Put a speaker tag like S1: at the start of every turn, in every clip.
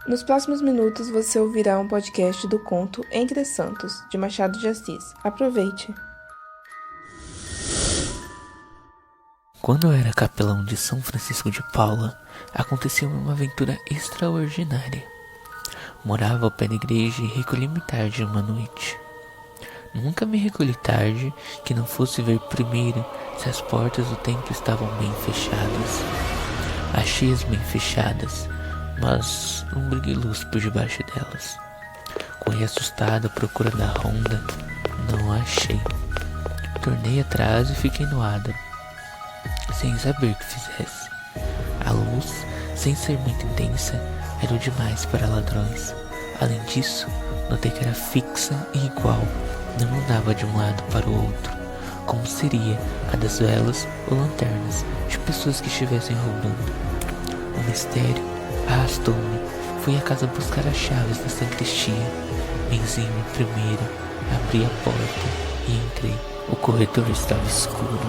S1: Nos próximos minutos você ouvirá um podcast do conto Entre Santos, de Machado de Assis. Aproveite!
S2: Quando eu era capelão de São Francisco de Paula, aconteceu uma aventura extraordinária. Morava ao pé da igreja e recolhi-me tarde uma noite. Nunca me recolhi tarde que não fosse ver primeiro se as portas do templo estavam bem fechadas. Achei-as bem fechadas, mas não briguei luz por debaixo delas. Corri assustado à procura da ronda, não a achei. Tornei atrás e fiquei no adro, sem saber o que fizesse. A luz, sem ser muito intensa, era o demais para ladrões. Além disso, notei que era fixa e igual, não mudava de um lado para o outro, como seria a das velas ou lanternas de pessoas que estivessem roubando. O mistério arrastou-me. Fui à casa buscar as chaves da sacristia. Benzi-me primeiro, abri a porta e entrei. O corredor estava escuro.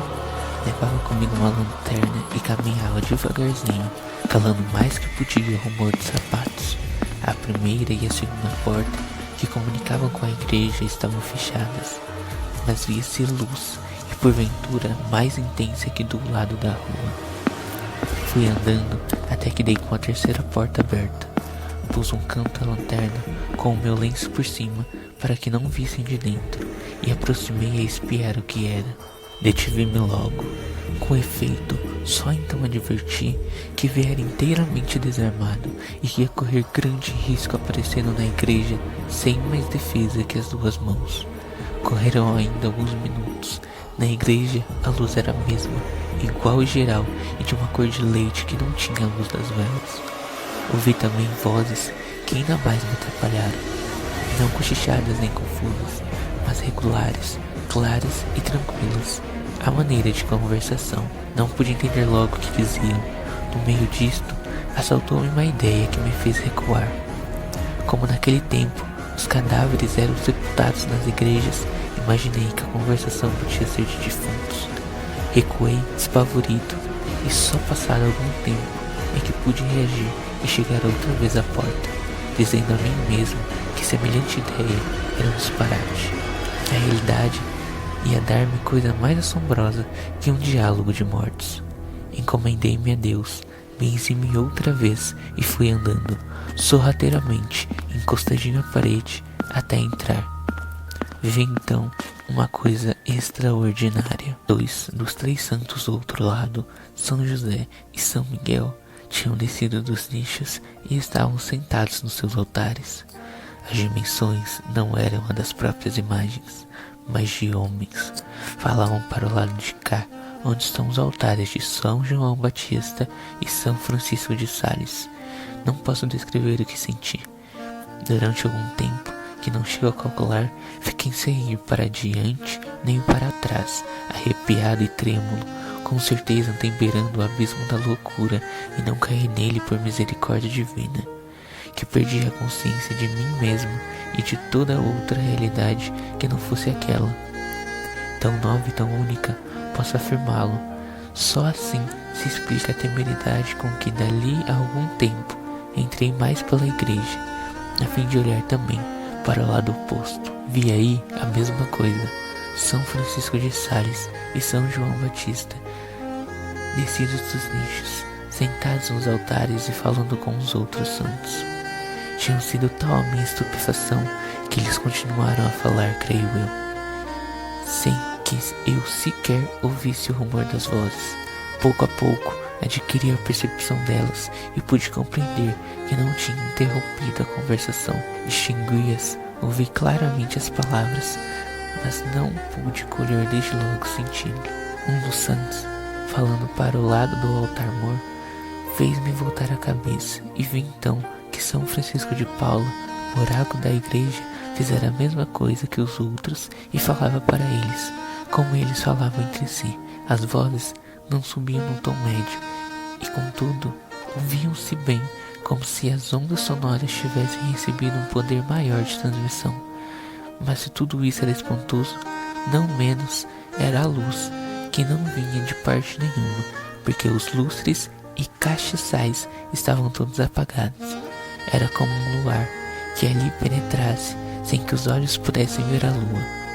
S2: Levava comigo uma lanterna e caminhava devagarzinho, calando mais que podia o rumor dos sapatos. A primeira e a segunda porta, que comunicavam com a igreja, estavam fechadas, mas via-se luz, e porventura mais intensa que do lado da rua. Fui andando até que dei com a terceira porta aberta. Pus um canto à lanterna com o meu lenço por cima para que não vissem de dentro, e aproximei a espiar o que era. Detive-me logo. Com efeito, só então adverti que viera inteiramente desarmado e ia correr grande risco aparecendo na igreja sem mais defesa que as duas mãos. Correram ainda alguns minutos. Na igreja a luz era a mesma, igual e geral, e de uma cor de leite que não tinha a luz das velas. Ouvi também vozes que ainda mais me atrapalharam, não cochichadas nem confusas, mas regulares, claras e tranquilas, a maneira de conversação. Não pude entender logo o que diziam. No meio disto, assaltou-me uma ideia que me fez recuar. Como naquele tempo, os cadáveres eram sepultados nas igrejas, imaginei que a conversação podia ser de defuntos. Recuei, despavorido, e só passado algum tempo é que pude reagir e chegar outra vez à porta, dizendo a mim mesmo que semelhante ideia era um disparate. A realidade ia dar-me coisa mais assombrosa que um diálogo de mortos. Encomendei-me a Deus, benzi-me outra vez e fui andando, sorrateiramente, encostadinho à parede, até entrar. Vi então uma coisa extraordinária. 2 dos 3 santos do outro lado, São José e São Miguel, tinham descido dos nichos e estavam sentados nos seus altares. As dimensões não eram a das próprias imagens, mas de homens. Falavam para o lado de cá, onde estão os altares de São João Batista e São Francisco de Sales. Não posso descrever o que senti. Durante algum tempo, que não chego a calcular, fiquei sem ir para diante nem para trás, arrepiado e trêmulo, com certeza temperando o abismo da loucura e não cair nele por misericórdia divina, que perdi a consciência de mim mesmo e de toda outra realidade que não fosse aquela. Tão nova e tão única, posso afirmá-lo. Só assim se explica a temeridade com que dali a algum tempo entrei mais pela igreja, a fim de olhar também para o lado oposto. Vi aí a mesma coisa, São Francisco de Sales e São João Batista, descidos dos nichos, sentados nos altares e falando com os outros santos. Tinham sido tal a minha estupefação que eles continuaram a falar, creio eu, sem que eu sequer ouvisse o rumor das vozes. Pouco a pouco adquiri a percepção delas e pude compreender que não tinha interrompido a conversação. Distingui-as, ouvi claramente as palavras, mas não pude colher desde logo o sentido. Um dos santos, falando para o lado do altar-mor, fez-me voltar a cabeça e vi então que São Francisco de Paula, o oráculo da igreja, fizera a mesma coisa que os outros e falava para eles, como eles falavam entre si. As vozes não subiam num tom médio e, contudo, ouviam-se bem, como se as ondas sonoras tivessem recebido um poder maior de transmissão. Mas se tudo isso era espantoso, não menos era a luz, que não vinha de parte nenhuma, porque os lustres e castiçais estavam todos apagados. Era como um luar que ali penetrasse sem que os olhos pudessem ver a lua.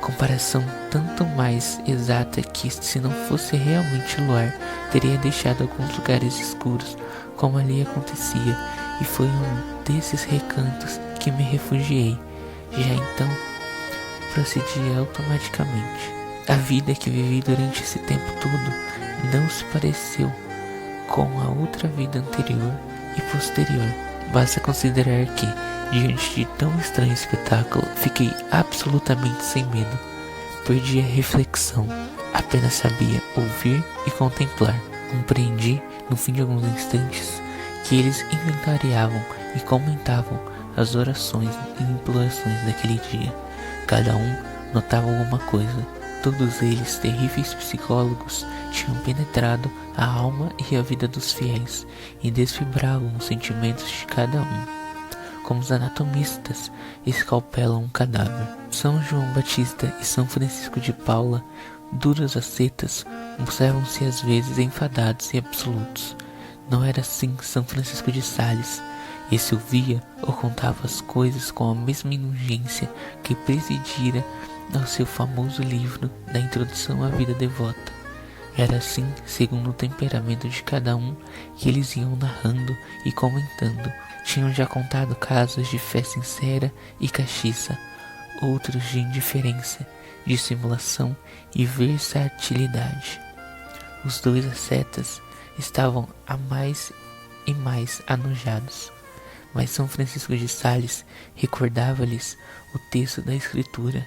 S2: Comparação tanto mais exata que, se não fosse realmente luar, teria deixado alguns lugares escuros, como ali acontecia, e foi um desses recantos que me refugiei. Já então, procedi automaticamente. A vida que vivi durante esse tempo todo não se pareceu com a outra vida anterior e posterior. Basta considerar que, diante de tão estranho espetáculo, fiquei absolutamente sem medo. Perdi a reflexão, apenas sabia ouvir e contemplar. Compreendi, no fim de alguns instantes, que eles inventariavam e comentavam as orações e implorações daquele dia. Cada um notava alguma coisa. Todos eles, terríveis psicólogos, tinham penetrado a alma e a vida dos fiéis e desfibravam os sentimentos de cada um, como os anatomistas escalpelam um cadáver. São João Batista e São Francisco de Paula, duros ascetas, mostravam-se às vezes enfadados e absolutos. Não era assim São Francisco de Sales. Esse ouvia ou contava as coisas com a mesma indulgência que presidira ao seu famoso livro da Introdução à Vida Devota. Era assim, segundo o temperamento de cada um, que eles iam narrando e comentando. Tinham já contado casos de fé sincera e castiça, outros de indiferença, dissimulação e versatilidade. Os dois ascetas estavam a mais e mais anojados, mas São Francisco de Sales recordava-lhes o texto da Escritura: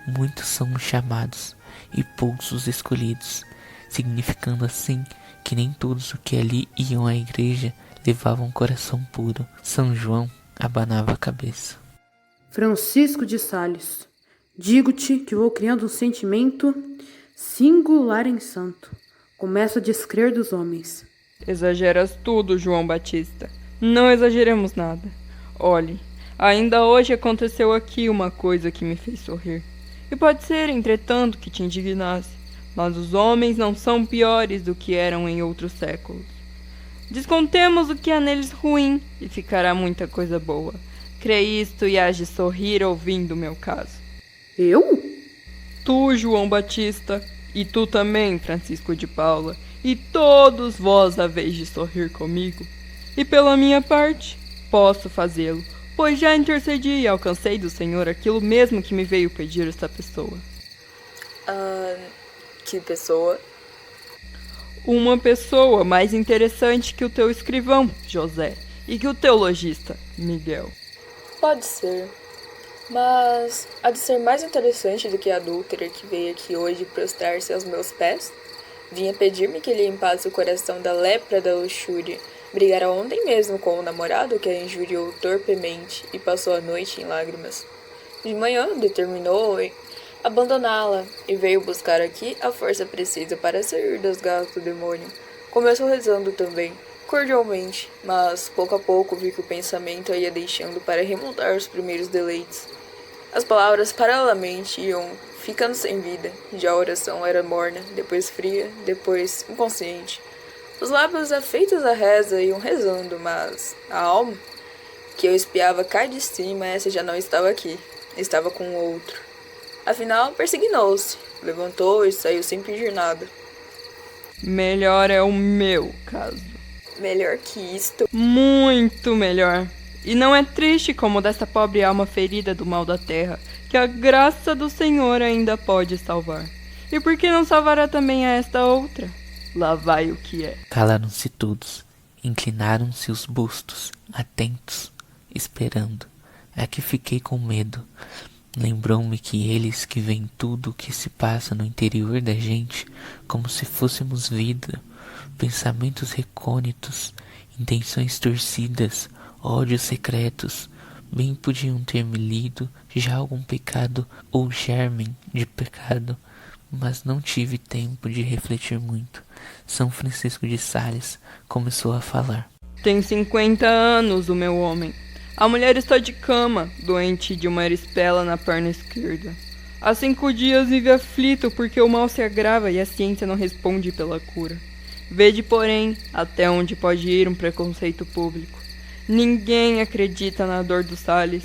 S2: muitos são os chamados e poucos os escolhidos, significando assim que nem todos os que ali iam à igreja levavam um coração puro. São João abanava a cabeça.
S3: Francisco de Sales, digo-te que vou criando um sentimento singular em santo. Começo a descrer dos homens.
S4: Exageras tudo, João Batista. Não exageremos nada. Olhe, ainda hoje aconteceu aqui uma coisa que me fez sorrir. E pode ser, entretanto, que te indignasse, mas os homens não são piores do que eram em outros séculos. Descontemos o que há neles ruim, e ficará muita coisa boa. Crê isto e hás de sorrir ouvindo o meu caso.
S3: Eu?
S4: Tu, João Batista, e tu também, Francisco de Paula, e todos vós haveis de sorrir comigo. E pela minha parte, posso fazê-lo, pois já intercedi e alcancei do Senhor aquilo mesmo que me veio pedir esta pessoa.
S5: Que pessoa?
S4: Uma pessoa mais interessante que o teu escrivão, José, e que o teu lojista, Miguel.
S5: Pode ser, mas há de ser mais interessante do que a adúltera que veio aqui hoje prostrar-se aos meus pés. Vinha pedir-me que limpasse o coração da lepra da luxúria. Brigara ontem mesmo com o namorado que a injuriou torpemente e passou a noite em lágrimas. De manhã determinou abandoná-la e veio buscar aqui a força precisa para sair das garras do demônio. Começou rezando também, cordialmente, mas pouco a pouco vi que o pensamento a ia deixando para remontar os primeiros deleites. As palavras paralelamente iam ficando sem vida. Já a oração era morna, depois fria, depois inconsciente. Os lábios afeitos à reza iam rezando, mas a alma que eu espiava cá de cima, essa já não estava aqui, estava com outro. Afinal, persignou-se, levantou e saiu sem pedir nada.
S4: Melhor é o meu caso.
S5: Melhor que isto?
S4: Muito melhor. E não é triste como dessa pobre alma ferida do mal da terra, que a graça do Senhor ainda pode salvar. E por que não salvará também a esta outra? Lá vai o que é.
S2: Calaram-se todos, inclinaram-se os bustos, atentos, esperando. É que fiquei com medo. Lembrou-me que eles que veem tudo o que se passa no interior da gente, como se fôssemos vida, pensamentos recônitos, intenções torcidas, ódios secretos, bem podiam ter me lido já algum pecado ou germen de pecado, mas não tive tempo de refletir muito. São Francisco de Sales começou a falar.
S4: Tem 50 anos o meu homem. A mulher está de cama, doente de uma erispela na perna esquerda. Há 5 dias vive aflito porque o mal se agrava e a ciência não responde pela cura. Vede, porém, até onde pode ir um preconceito público. Ninguém acredita na dor do Salles.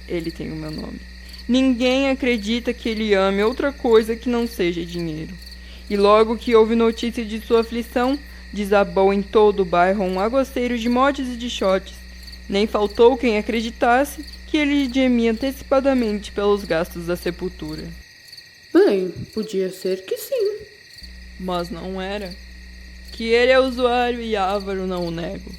S4: Ele tem o meu nome. Ninguém acredita que ele ame outra coisa que não seja dinheiro. E logo que houve notícia de sua aflição, desabou em todo o bairro um aguaceiro de motes e de shotes. Nem faltou quem acreditasse que ele gemia antecipadamente pelos gastos da sepultura.
S3: Bem, podia ser que sim.
S4: Mas não era. Que ele é usuário e avaro não o nego.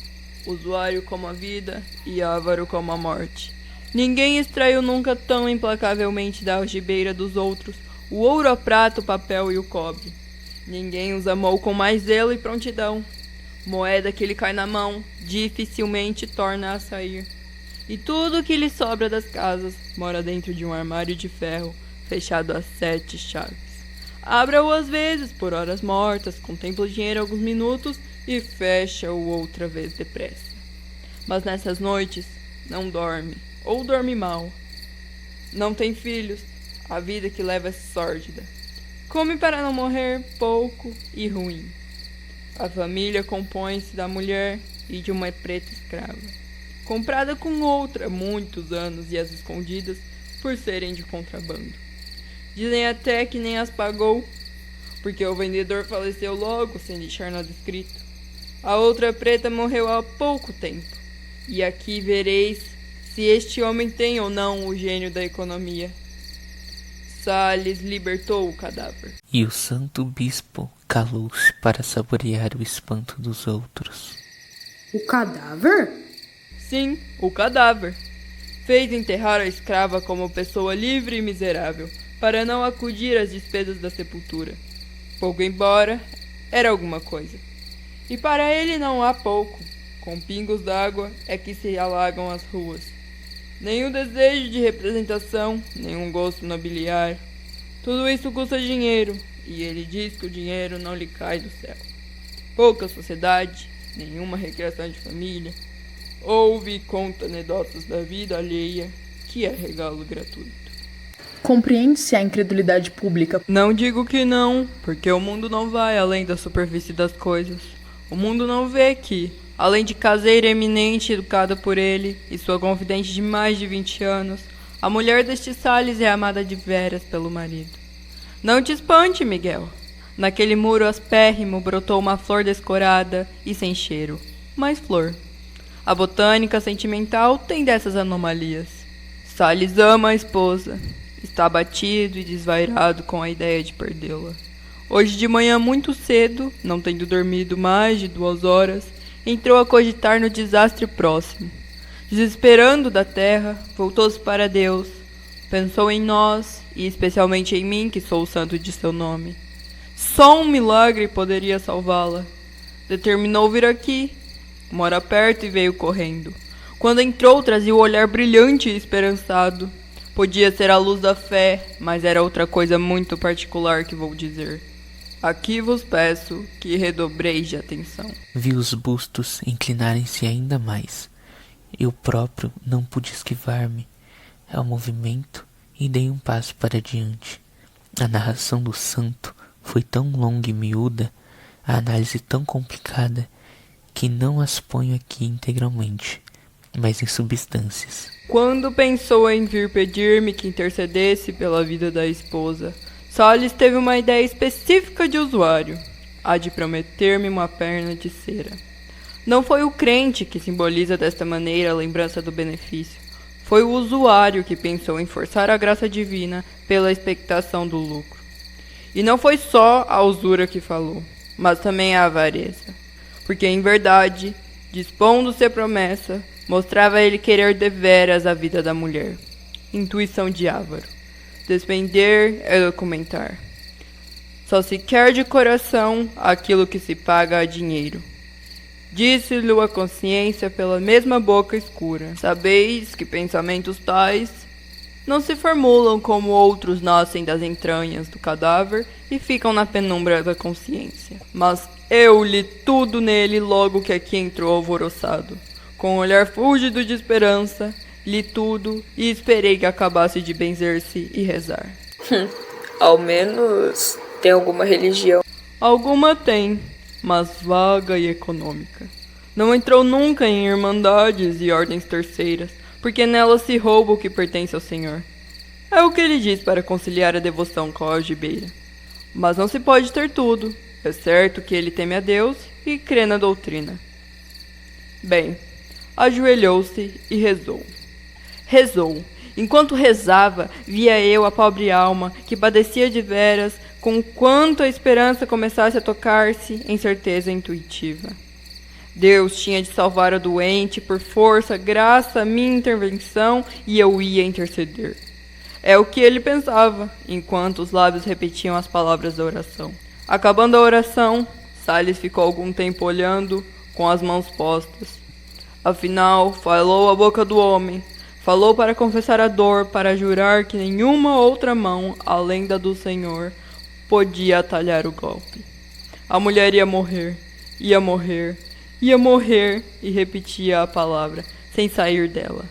S4: Usuário como a vida e avaro como a morte. Ninguém extraiu nunca tão implacavelmente da algibeira dos outros o ouro, a prata, o papel e o cobre. Ninguém os amou com mais zelo e prontidão. Moeda que lhe cai na mão, dificilmente torna a sair. E tudo que lhe sobra das casas mora dentro de um armário de ferro, fechado a 7 chaves. Abra-o às vezes, por horas mortas, contempla o dinheiro alguns minutos e fecha-o outra vez depressa. Mas nessas noites não dorme, ou dorme mal. Não tem filhos, a vida que leva é sórdida. Come para não morrer pouco e ruim. A família compõe-se da mulher e de uma preta escrava, comprada com outra há muitos anos e às escondidas por serem de contrabando. Dizem até que nem as pagou, porque o vendedor faleceu logo sem deixar nada escrito. A outra preta morreu há pouco tempo, e aqui vereis se este homem tem ou não o gênio da economia. Salles libertou o cadáver.
S2: E o santo bispo calou-se para saborear o espanto dos outros.
S3: O cadáver?
S4: Sim, o cadáver. Fez enterrar a escrava como pessoa livre e miserável, para não acudir às despesas da sepultura. Pouco embora, era alguma coisa. E para ele não há pouco. Com pingos d'água é que se alagam as ruas. Nenhum desejo de representação, nenhum gosto nobiliário. Tudo isso custa dinheiro, e ele diz que o dinheiro não lhe cai do céu. Pouca sociedade, nenhuma recreação de família. Ouve e conta anedotas da vida alheia, que é regalo gratuito.
S6: Compreende-se a incredulidade pública.
S4: Não digo que não, porque o mundo não vai além da superfície das coisas. O mundo não vê que, além de caseira eminente educada por ele e sua confidente de mais de 20 anos, a mulher deste Salles é amada de veras pelo marido. Não te espante, Miguel. Naquele muro aspérrimo brotou uma flor descorada e sem cheiro, mas flor. A botânica sentimental tem dessas anomalias. Salles ama a esposa. Está abatido e desvairado com a ideia de perdê-la. Hoje de manhã muito cedo, não tendo dormido mais de 2 horas, entrou a cogitar no desastre próximo. Desesperando da terra, voltou-se para Deus. Pensou em nós, e especialmente em mim, que sou o santo de seu nome. Só um milagre poderia salvá-la. Determinou vir aqui. Mora perto e veio correndo. Quando entrou, trazia o olhar brilhante e esperançado. Podia ser a luz da fé, mas era outra coisa muito particular que vou dizer. Aqui vos peço que redobreis de atenção.
S2: Vi os bustos inclinarem-se ainda mais. Eu próprio não pude esquivar-me ao movimento e dei um passo para diante. A narração do santo foi tão longa e miúda, a análise tão complicada, que não as ponho aqui integralmente, mas em substâncias.
S4: Quando pensou em vir pedir-me que intercedesse pela vida da esposa, Salles teve uma ideia específica de usuário, a de prometer-me uma perna de cera. Não foi o crente que simboliza desta maneira a lembrança do benefício. Foi o usuário que pensou em forçar a graça divina pela expectação do lucro. E não foi só a usura que falou, mas também a avareza. Porque, em verdade, dispondo-se a promessa, mostrava ele querer deveras a vida da mulher. Intuição de avaro. Despender é documentar. Só se quer de coração aquilo que se paga a dinheiro. Disse-lhe a consciência pela mesma boca escura. Sabeis que pensamentos tais não se formulam como outros nascem das entranhas do cadáver e ficam na penumbra da consciência. Mas eu li tudo nele logo que aqui entrou alvoroçado. Com um olhar fúlgido de esperança, li tudo e esperei que acabasse de benzer-se e rezar.
S5: Ao menos tem alguma religião.
S4: Alguma tem, mas vaga e econômica. Não entrou nunca em irmandades e ordens terceiras, porque nelas se rouba o que pertence ao Senhor. É o que ele diz para conciliar a devoção com a algibeira. Mas não se pode ter tudo. É certo que ele teme a Deus e crê na doutrina. Bem, ajoelhou-se e rezou. Rezou. Enquanto rezava, via eu a pobre alma, que padecia de veras, com quanto a esperança começasse a tocar-se em certeza intuitiva. Deus tinha de salvar a doente por força, graça à minha intervenção, e eu ia interceder. É o que ele pensava, enquanto os lábios repetiam as palavras da oração. Acabando a oração, Salles ficou algum tempo olhando, com as mãos postas. Afinal, falou a boca do homem. Falou para confessar a dor, para jurar que nenhuma outra mão, além da do Senhor, podia atalhar o golpe. A mulher ia morrer, ia morrer, ia morrer, e repetia a palavra, sem sair dela.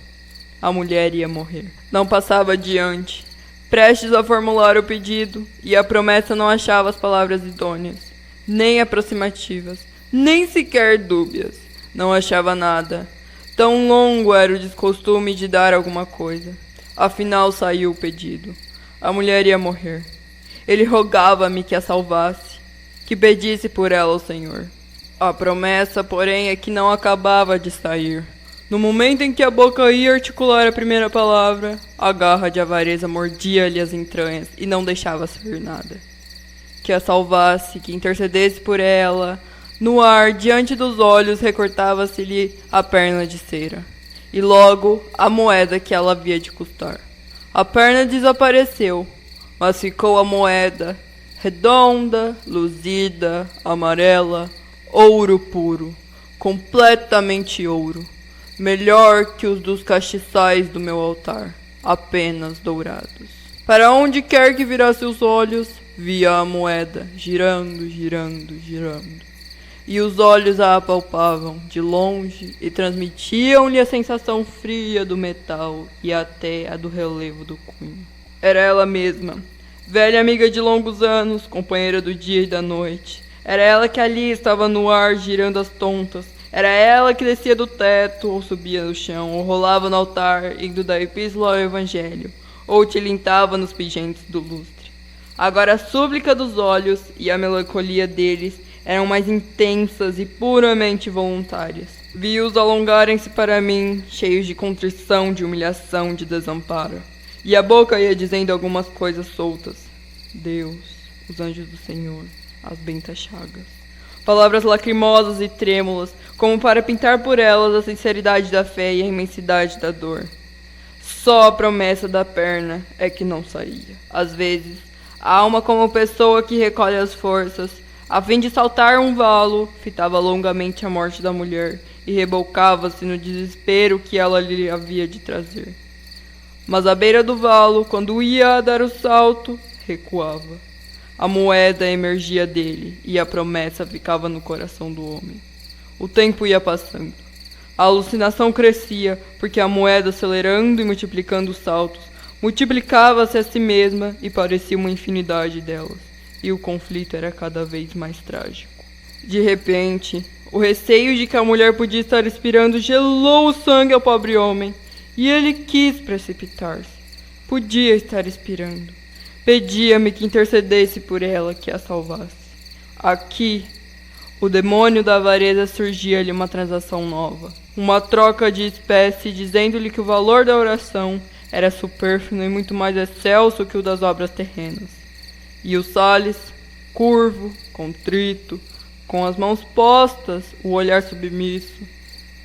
S4: A mulher ia morrer. Não passava adiante, prestes a formular o pedido, e a promessa não achava as palavras idôneas, nem aproximativas, nem sequer dúbias. Não achava nada. Tão longo era o descostume de dar alguma coisa. Afinal saiu o pedido. A mulher ia morrer. Ele rogava-me que a salvasse, que pedisse por ela ao Senhor. A promessa, porém, é que não acabava de sair. No momento em que a boca ia articular a primeira palavra, a garra de avareza mordia-lhe as entranhas e não deixava sair nada. Que a salvasse, que intercedesse por ela. No ar, diante dos olhos, recortava-se-lhe a perna de cera, e logo a moeda que ela havia de custar. A perna desapareceu, mas ficou a moeda, redonda, luzida, amarela, ouro puro, completamente ouro, melhor que os dos castiçais do meu altar, apenas dourados. Para onde quer que virasse os olhos, via a moeda, girando, girando, girando. E os olhos a apalpavam de longe e transmitiam-lhe a sensação fria do metal e até a do relevo do cunho. Era ela mesma, velha amiga de longos anos, companheira do dia e da noite. Era ela que ali estava no ar, girando as tontas. Era ela que descia do teto, ou subia no chão, ou rolava no altar, indo da epístola ao evangelho, ou tilintava nos pingentes do lustre. Agora a súplica dos olhos e a melancolia deles eram mais intensas e puramente voluntárias. Vi-os alongarem-se para mim, cheios de contrição, de humilhação, de desamparo. E a boca ia dizendo algumas coisas soltas. Deus, os anjos do Senhor, as bentas chagas. Palavras lacrimosas e trêmulas, como para pintar por elas a sinceridade da fé e a imensidade da dor. Só a promessa da perna é que não saía. Às vezes, a alma, como pessoa que recolhe as forças, a fim de saltar um valo, fitava longamente a morte da mulher e rebolcava-se no desespero que ela lhe havia de trazer. Mas à beira do valo, quando ia a dar o salto, recuava. A moeda emergia dele e a promessa ficava no coração do homem. O tempo ia passando. A alucinação crescia, porque a moeda, acelerando e multiplicando os saltos, multiplicava-se a si mesma e parecia uma infinidade delas. E o conflito era cada vez mais trágico. De repente, o receio de que a mulher podia estar expirando gelou o sangue ao pobre homem, e ele quis precipitar-se. Podia estar expirando. Pedia-me que intercedesse por ela, que a salvasse. Aqui, o demônio da avareza surgia-lhe uma transação nova, uma troca de espécie, dizendo-lhe que o valor da oração era supérfluo e muito mais excelso que o das obras terrenas. E o Salles, curvo, contrito, com as mãos postas, o olhar submisso,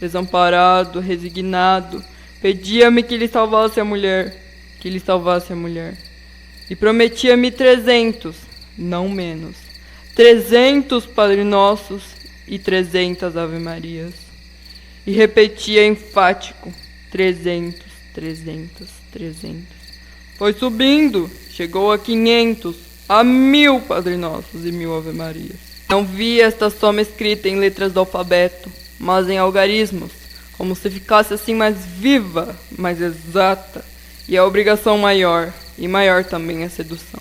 S4: desamparado, resignado, pedia-me que lhe salvasse a mulher, que lhe salvasse a mulher. E prometia-me 300, não menos, 300 Padre Nossos e 300 Ave Marias. E repetia enfático, 300, 300, 300. Foi subindo, chegou a 500, a 1000 Padre Nossos e 1000 Ave Marias. Não vi esta soma escrita em letras do alfabeto, mas em algarismos, como se ficasse assim mais viva, mais exata, e a obrigação maior, e maior também a sedução.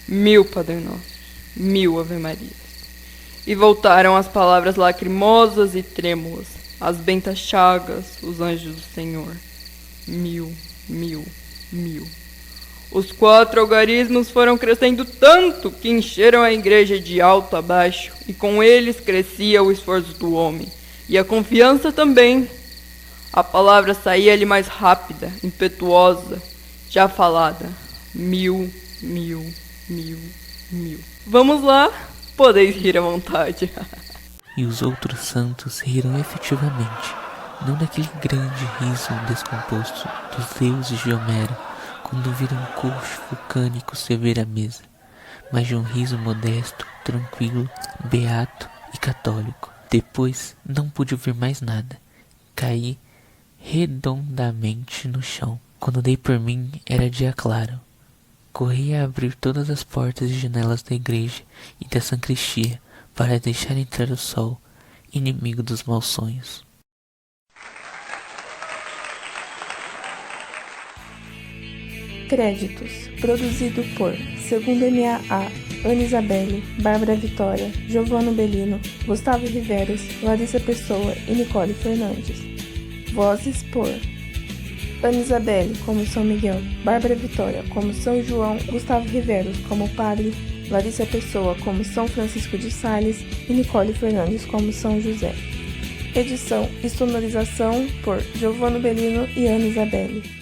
S4: 1000 Padre Nossos, 1000 Ave Marias. E voltaram as palavras lacrimosas e trêmulas, as bentas chagas, os anjos do Senhor. 1000, 1000, 1000. Os 4 algarismos foram crescendo tanto que encheram a igreja de alto a baixo, e com eles crescia o esforço do homem, e a confiança também. A palavra saía-lhe mais rápida, impetuosa, já falada. 1000, 1000, 1000, 1000. Vamos lá, podeis rir à vontade.
S2: E os outros santos riram efetivamente, não daquele grande riso descomposto dos deuses de Homero, quando viram um coxo vulcânico servir a mesa, mas de um riso modesto, tranquilo, beato e católico. Depois não pude ouvir mais nada. Caí redondamente no chão. Quando dei por mim, era dia claro. Corri a abrir todas as portas e janelas da igreja e da sacristia para deixar entrar o sol, inimigo dos maus sonhos.
S1: Créditos. Produzido por Segundo M.A.A., Ana Isabelle, Bárbara Vitória, Giovanno Bellino, Gustavo Riveros, Larissa Pessoa e Nicole Fernandes. Vozes por Ana Isabelle como São Miguel, Bárbara Vitória como São João, Gustavo Riveros como Padre, Larissa Pessoa como São Francisco de Sales e Nicole Fernandes como São José. Edição e sonorização por Giovanno Bellino e Ana Isabelle.